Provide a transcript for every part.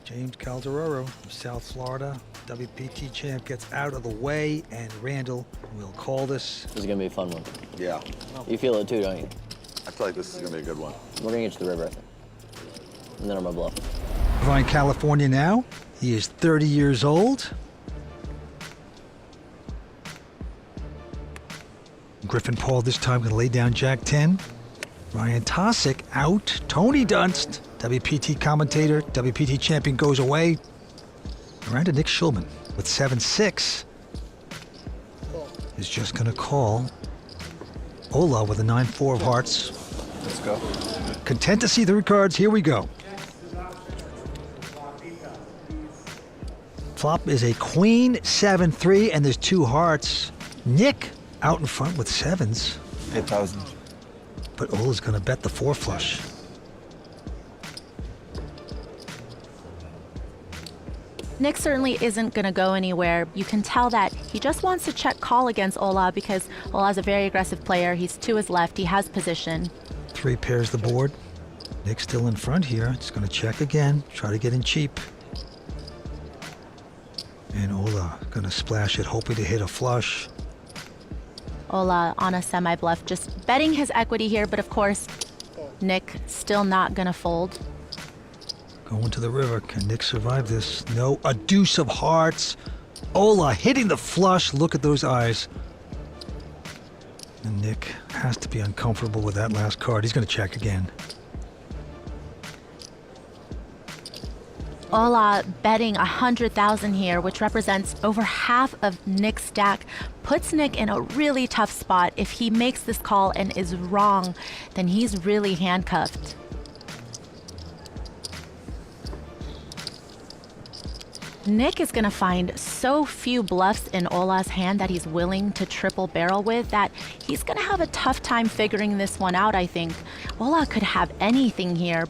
James Calderaro from South Florida, WPT champ, gets out of the way, and Randall will call this. This is gonna be a fun one. Yeah. You feel it too, don't you? I feel like this is gonna be a good one. We're gonna get to the river, I think. And then I'm gonna bluff. Irvine, California now. He is 30 years old. Griffin Paul this time gonna lay down Jack 10. Ryan Tosick out. Tony Dunst, WPT commentator, WPT champion, goes away. Miranda Nick Schulman with 7-6 is just gonna call. Ola with a 9-4 of hearts. Let's go. Content to see the cards. Here we go. Flop is a queen, 7-3, and there's 2 hearts. Nick out in front with 7s. 8,000. But Ola's gonna bet the 4 flush. Nick certainly isn't going to go anywhere. You can tell that he just wants to check call against Ola because Ola's a very aggressive player. He's to his left. He has position. 3 pairs the board. Nick's still in front here. Just gonna check again. Try to get in cheap. And Ola gonna splash it, hoping to hit a flush. Ola on a semi-bluff, just betting his equity here, but of course, Nick still not going to fold. Going to the river. Can Nick survive this? No. A deuce of hearts. Ola hitting the flush. Look at those eyes. And Nick has to be uncomfortable with that last card. He's going to check again. Ola betting 100,000 here, which represents over half of Nick's stack, puts Nick in a really tough spot. If he makes this call and is wrong, then he's really handcuffed. Nick is going to find so few bluffs in Ola's hand that he's willing to triple barrel with that he's going to have a tough time figuring this one out, I think. Ola could have anything here.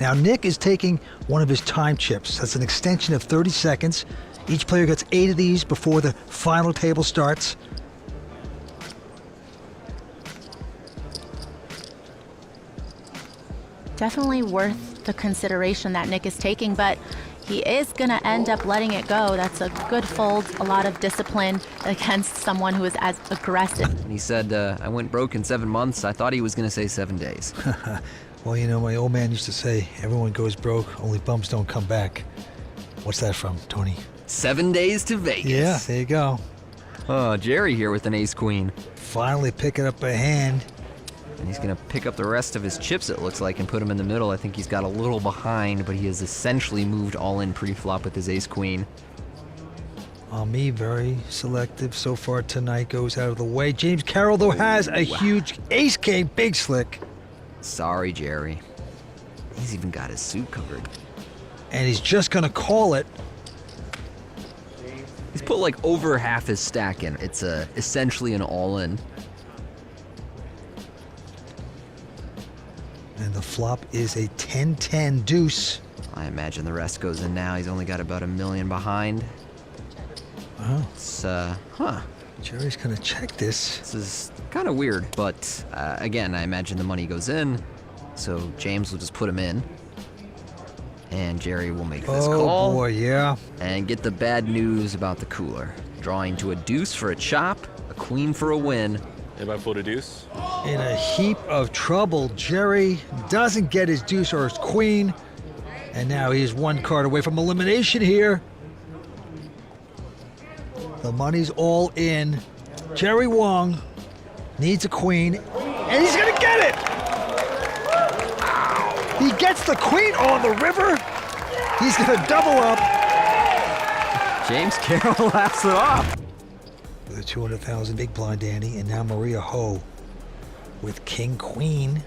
Now Nick is taking one of his time chips. That's an extension of 30 seconds. Each player gets 8 of these before the final table starts. Definitely worth the consideration that Nick is taking, but he is going to end up letting it go. That's a good fold, a lot of discipline against someone who is as aggressive. He said, I went broke in 7 months. I thought he was going to say 7 days. Well, you know, my old man used to say, everyone goes broke, only bums don't come back. What's that from, Tony? 7 days to Vegas. Yeah, there you go. Oh, Jerry here with an ace-queen. Finally picking up a hand. And he's going to pick up the rest of his chips, it looks like, and put them in the middle. I think he's got a little behind, but he has essentially moved all in pre-flop with his ace-queen. Me, very selective so far tonight, goes out of the way. James Carroll, though, has a huge ace-king, big slick. Sorry, Jerry. He's even got his suit covered. And he's just going to call it. He's put like over half his stack in. It's essentially an all-in. And the flop is a 10-10 deuce. I imagine the rest goes in now. He's only got about $1 million behind. Wow. It's, Jerry's going to check this. This is kind of weird, but again, I imagine the money goes in, so James will just put him in, and Jerry will make this call. Oh boy, yeah. And get the bad news about the cooler. Drawing to a deuce for a chop, a queen for a win. Anybody fold a deuce? In a heap of trouble, Jerry doesn't get his deuce or his queen, and now he's 1 card away from elimination here. The money's all in. Jerry Wong needs a queen, and he's gonna get it! He gets the queen on the river. He's gonna double up. James Carroll laughs it off. With a 200,000 big blind Danny, and now Maria Ho with king queen.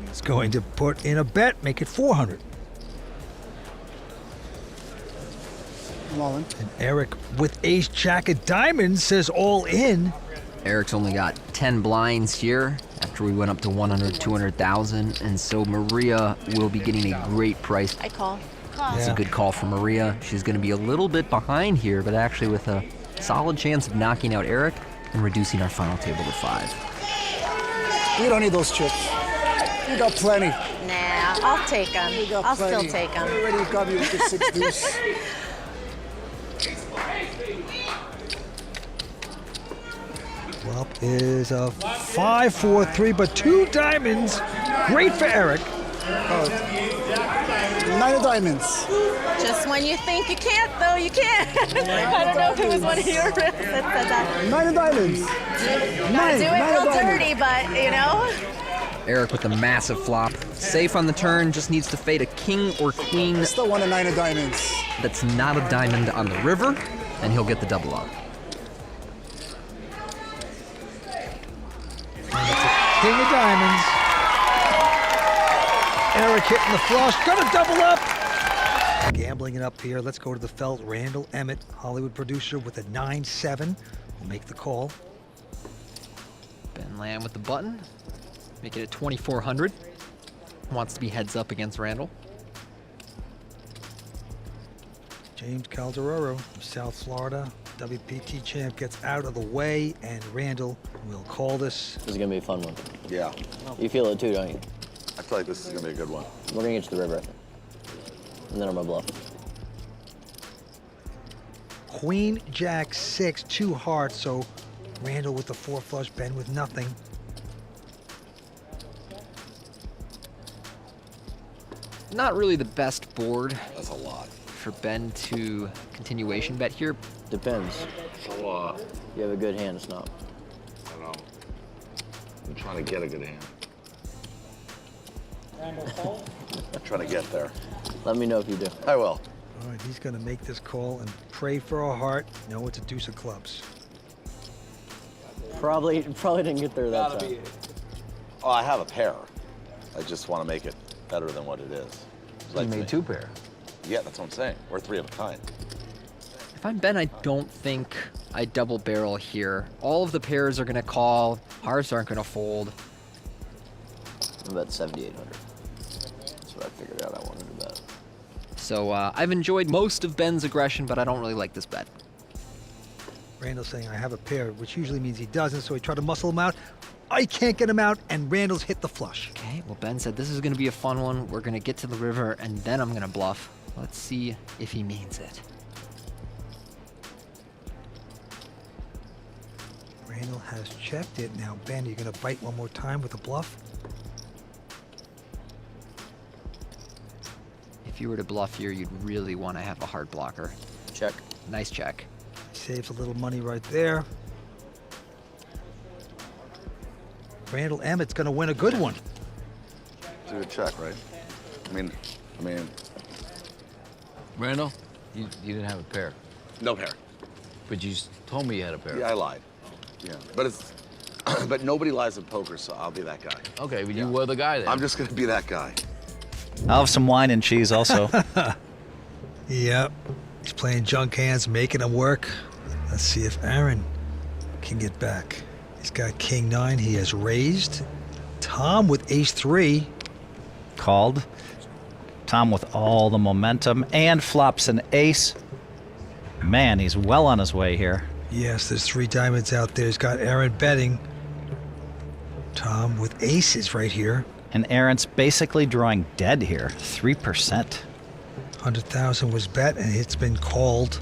He's going to put in a bet, make it 400. And Eric with ace jack of diamonds says all in. Eric's only got 10 blinds here after we went up to 100, 200,000, and so Maria will be getting a great price. I call. It's a good call for Maria. She's going to be a little bit behind here, but actually with a solid chance of knocking out Eric and reducing our final table to 5. You don't need those chips. You got plenty. Nah, I'll take them. You got I'll plenty. still take them. You already got me with the 6 deuce. Flop is a 5-4-3, but 2 diamonds. Great for Eric. 9 of diamonds. Just when you think you can't, though, you can't. I don't know if it was one of your riffs that said that. 9 of diamonds. Gotta do it nine real of diamonds. dirty, but, you know. Eric with the massive flop. Safe on the turn, just needs to fade a king or queen Still want a 9 of diamonds. that's not a diamond on the river, and he'll get the double up. King of diamonds. Eric hitting the flush. Gonna double up. Gambling it up here. Let's go to the felt. Randall Emmett, Hollywood producer, with a 9-7. Will make the call. Ben Lamb with the button. Make it at 2,400. Wants to be heads up against Randall. James Calderaro from South Florida, WPT champ, gets out of the way, and Randall will call this. This is gonna be a fun one. Yeah. You feel it too, don't you? I feel like this is gonna be a good one. We're gonna get to the river, I think. And then I'm gonna bluff. Queen, Jack, 6, 2 hearts, so Randall with the 4 flush, Ben with nothing. Not really the best board That's a lot. for Ben to continuation bet here. Depends. So, You have a good hand, Snop. I know. I'm trying to get a good hand. I'm trying to get there. Let me know if you do. I will. All right, he's going to make this call and pray for a heart. No, it's a deuce of clubs. Probably didn't get there that time. Oh, I have a pair. I just want to make it better than what it is. You made 2 pair. Yeah, that's what I'm saying. We're 3 of a kind. If I'm Ben, I don't think I double barrel here. All of the pairs are gonna call. Hearts aren't gonna fold. I'm about 7,800. That's what I figured out I wanted to bet. So I've enjoyed most of Ben's aggression, but I don't really like this bet. Randall's saying, I have a pair, which usually means he doesn't, so he tried to muscle him out. I can't get him out, and Randall's hit the flush. Okay, well, Ben said this is gonna be a fun one. We're gonna get to the river, and then I'm gonna bluff. Let's see if he means it. Randall has checked it. Now, Ben, you're going to bite one more time with a bluff? If you were to bluff here, you'd really want to have a hard blocker. Check. Nice check. Saves a little money right there. Randall Emmett's going to win a good one. Do a check, right? I mean, Randall, you didn't have a pair, no pair. but you told me you had a pair. Yeah, I lied. Yeah, but it's, but nobody lies in poker, so I'll be that guy. Okay, but you were the guy then. I'm just gonna be that guy. I'll have some wine and cheese also. Yep. He's playing junk hands, making them work. Let's see if Aaron can get back. He's got King 9. He has raised. Tom with Ace 3. Called. Tom with all the momentum and flops an ace. Man, he's well on his way here. Yes, there's 3 diamonds out there. He's got Aaron betting. Tom with aces right here. And Aaron's basically drawing dead here. 3%. 100,000 was bet, and it's been called.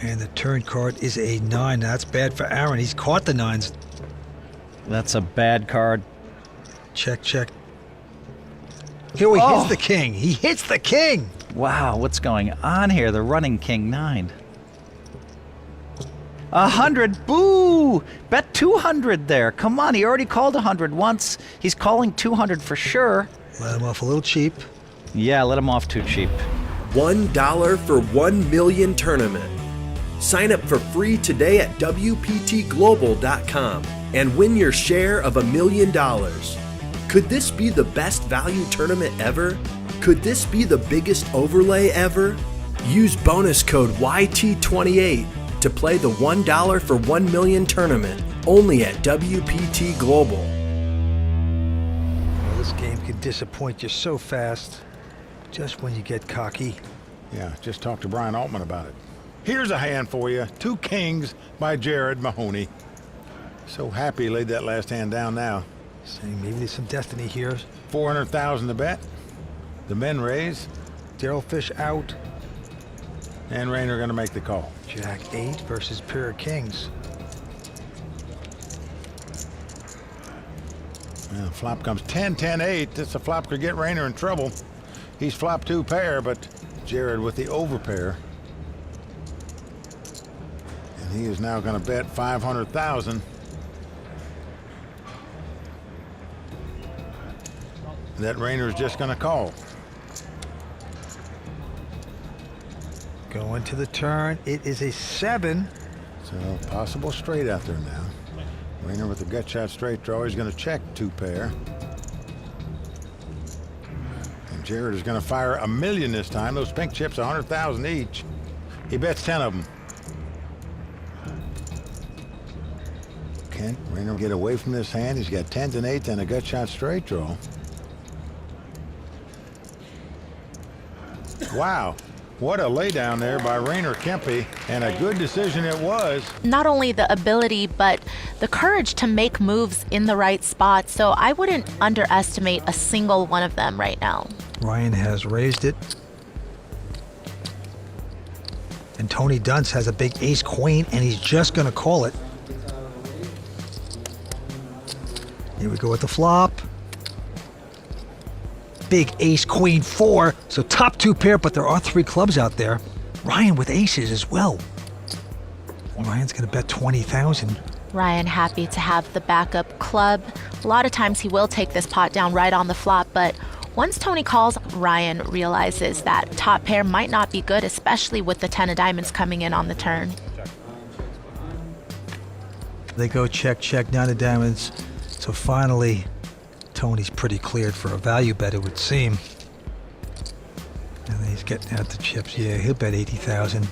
And the turn card is a 9. That's bad for Aaron. He's caught the 9s. That's a bad card. Check, check. Here he hits the king. He hits the king. Wow, what's going on here? They're running King 9. 100, boo! Bet 200 there. Come on, he already called 100 once. He's calling 200 for sure. Let him off a little cheap. Yeah, let him off too cheap. $1 for 1 million tournament. Sign up for free today at WPTGlobal.com and win your share of $1 million. Could this be the best value tournament ever? Could this be the biggest overlay ever? Use bonus code YT28 to play the $1 for 1 million tournament only at WPT Global. Well, this game can disappoint you so fast. Just when you get cocky. Yeah, just talk to Brian Altman about it. Here's a hand for you. 2 Kings by Jared Mahoney. So happy he laid that last hand down now. Saying maybe there's some destiny here. 400,000 to bet. The men raise, Daryl Fish out. and Rayner going to make the call. Jack 8 versus pair of kings. And the flop comes 10, 10, 8. This a flop could get Rayner in trouble. He's flop 2 pair, but Jared with the overpair. And he is now going to bet 500,000. That Rayner's just going to call. Going to the turn. It is a 7. So possible straight out there now. Rayner with the gut shot straight draw. He's going to check 2 pair. And Jared is going to fire $1 million this time. Those pink chips, 100,000 each. He bets 10 of them. Can Rayner get away from this hand? He's got 10s and 8s and a gut shot straight draw. Wow. What a laydown there by Rayner Kempe, and a good decision it was. Not only the ability, but the courage to make moves in the right spot. So I wouldn't underestimate a single one of them right now. Ryan has raised it. And Tony Dunst has a big ace queen, and he's just going to call it. Here we go with the flop. Big ace queen 4. So top 2 pair, but there are 3 clubs out there. Ryan with aces as well. Ryan's going to bet 20,000. Ryan happy to have the backup club. A lot of times he will take this pot down right on the flop, but once Tony calls, Ryan realizes that top pair might not be good, especially with the 10 of diamonds coming in on the turn. They go check, check, 9 of diamonds. So finally, Tony's pretty cleared for a value bet, it would seem. And he's getting out the chips. Yeah, he'll bet 80,000.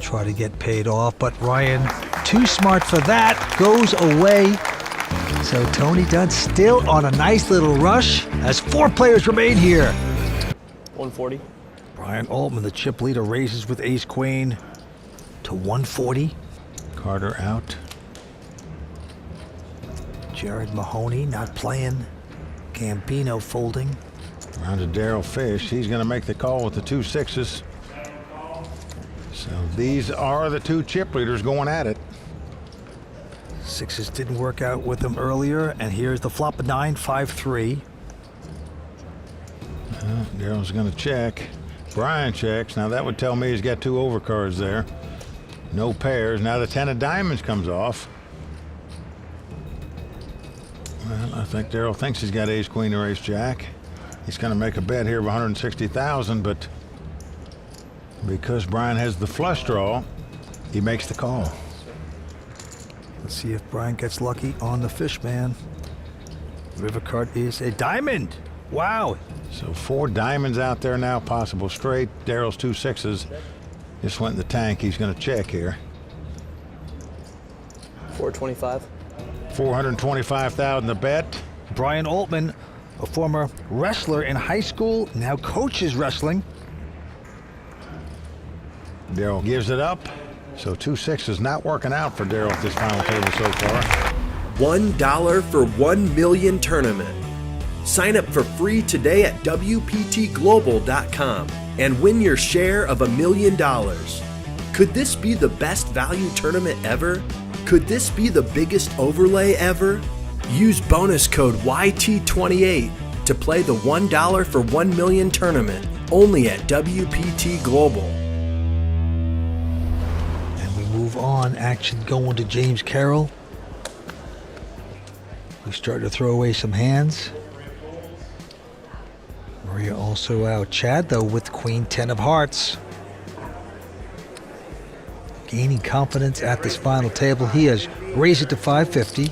Try to get paid off, but Ryan, too smart for that, goes away. So Tony Dunn still on a nice little rush as 4 players remain here. 140. Brian Altman, the chip leader, raises with ace queen to 140. Carter out. Jared Mahoney not playing. Gambino folding. Around to Daryl Fish. He's going to make the call with the 2 6s. So these are the 2 chip leaders going at it. 6s didn't work out with him earlier, and here's the flop of 9, 5, 3. Daryl's going to check. Brian checks. Now that would tell me he's got 2 overcards there. No pairs. Now the 10 of diamonds comes off. Well, I think Daryl thinks he's got ace queen or ace jack. He's going to make a bet here of 160,000, but because Brian has the flush draw, he makes the call. Let's see if Brian gets lucky on the fish man. River card is a diamond. Wow. So 4 diamonds out there now, possible straight. Daryl's 2 6s just went in the tank. He's going to check here. 425. 425,000 to bet. Brian Altman, a former wrestler in high school, now coaches wrestling. Daryl gives it up. So 2 6s not working out for Daryl at this final table so far. $1 for 1 million tournament. Sign up for free today at WPTGlobal.com and win your share of $1 million. Could this be the best value tournament ever? Could this be the biggest overlay ever? Use bonus code YT28 to play the $1 for 1 million tournament only at WPT Global. And we move on. Action going to James Carroll, who's starting to throw away some hands. Maria also out. Chad, though, with queen 10 of hearts. Gaining confidence at this final table. He has raised it to 550.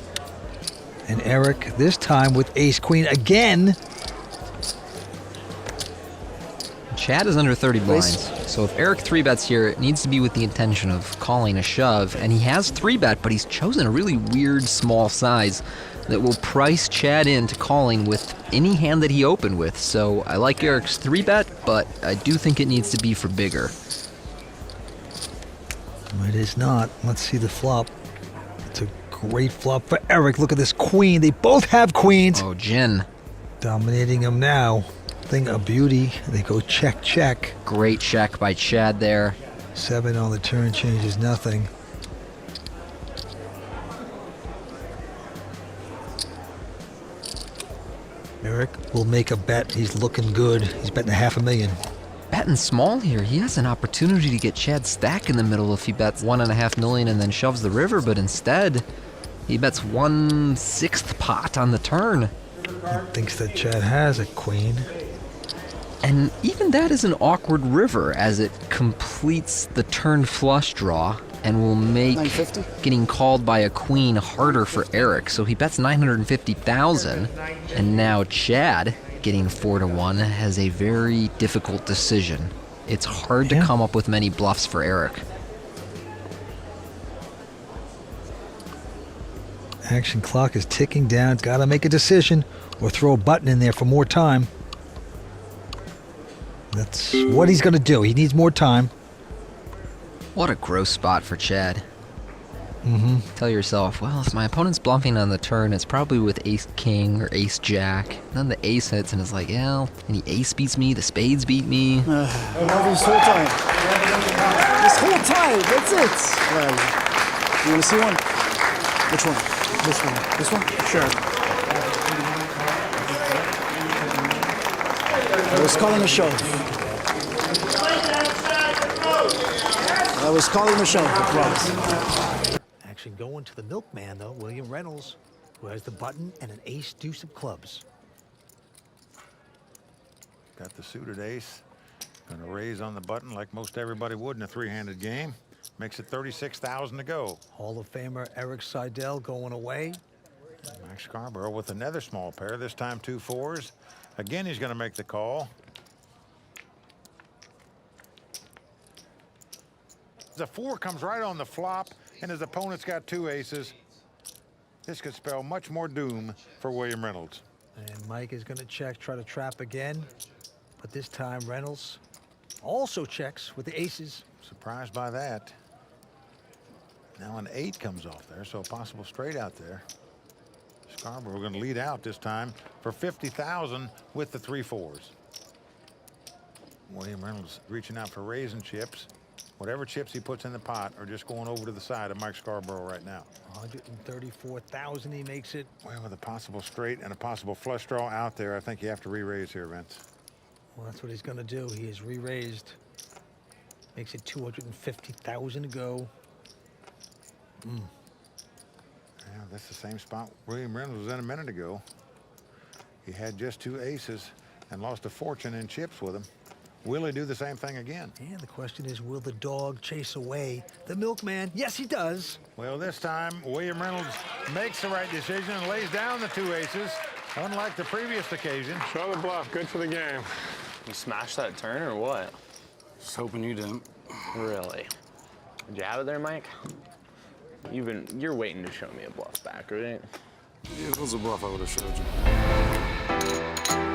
And Eric, this time with ace queen again. Chad is under 30 blinds, so if Eric 3-bets here, it needs to be with the intention of calling a shove, and he has 3-bet, but he's chosen a really weird small size that will price Chad into calling with any hand that he opened with. So I like Eric's 3-bet, but I do think it needs to be for bigger. It is not. Let's see the flop. It's a Great flop for Eric. Look at this queen. They both have queens. Oh, Gin. Dominating him now. Thing of beauty. They go check, check. Great check by Chad there. 7 on the turn changes nothing. Eric will make a bet. He's looking good. He's betting $500,000. Betting small here. He has an opportunity to get Chad stack in the middle if he bets $1.5 million and then shoves the river, but instead he bets 1/6 pot on the turn. He thinks that Chad has a queen. And even that is an awkward river as it completes the turn flush draw and will make 950. getting called by a queen harder for Eric. So he bets 950,000, and now Chad, getting 4-1, has a very difficult decision. It's hard to come up with many bluffs for Eric. Action clock is ticking down. Got to make a decision or throw a button in there for more time. That's what he's going to do. He needs more time. What a gross spot for Chad. Mm-hmm. Tell yourself, well, if my opponent's bluffing on the turn, it's probably with ace-king or ace-jack. Then the ace hits and it's like, yeah, and the ace beats me, the spades beat me. This whole time. This whole time. That's it. You want to see one? Which one? This one. This one? Sure. I was calling a show. I was calling the show, I promise. Action going to the milkman, though, William Reynolds, who has the button and an ace deuce of clubs. Got the suited ace. Gonna raise on the button like most everybody would in a three-handed game. Makes it 36,000 to go. Hall of Famer Eric Seidel going away. Mike Scarborough with another small pair, this time 2 4s. Again, he's gonna make the call. The 4 comes right on the flop, and his opponent's got 2 aces. This could spell much more doom for William Reynolds. And Mike is going to check, try to trap again. But this time, Reynolds also checks with the aces. Surprised by that. Now an 8 comes off there, so a possible straight out there. Scarborough going to lead out this time for 50,000 with the 3 4s. William Reynolds reaching out for raising chips. Whatever chips he puts in the pot are just going over to the side of Mike Scarborough right now. 134,000 he makes it. Well, with a possible straight and a possible flush draw out there, I think you have to re-raise here, Vince. Well, that's what he's going to do. He is re-raised. Makes it 250,000 to go. Yeah, that's the same spot William Reynolds was in a minute ago. He had just 2 aces and lost a fortune in chips with them. Will he do the same thing again? And the question is, will the dog chase away the milkman? Yes, he does. Well, this time, William Reynolds makes the right decision and lays down the 2 aces, unlike the previous occasion. Show the bluff. Good for the game. You smashed that turn or what? Just hoping you didn't. Really? Did you have it there, Mike? You're waiting to show me a bluff back, right? If it was a bluff, I would have showed you.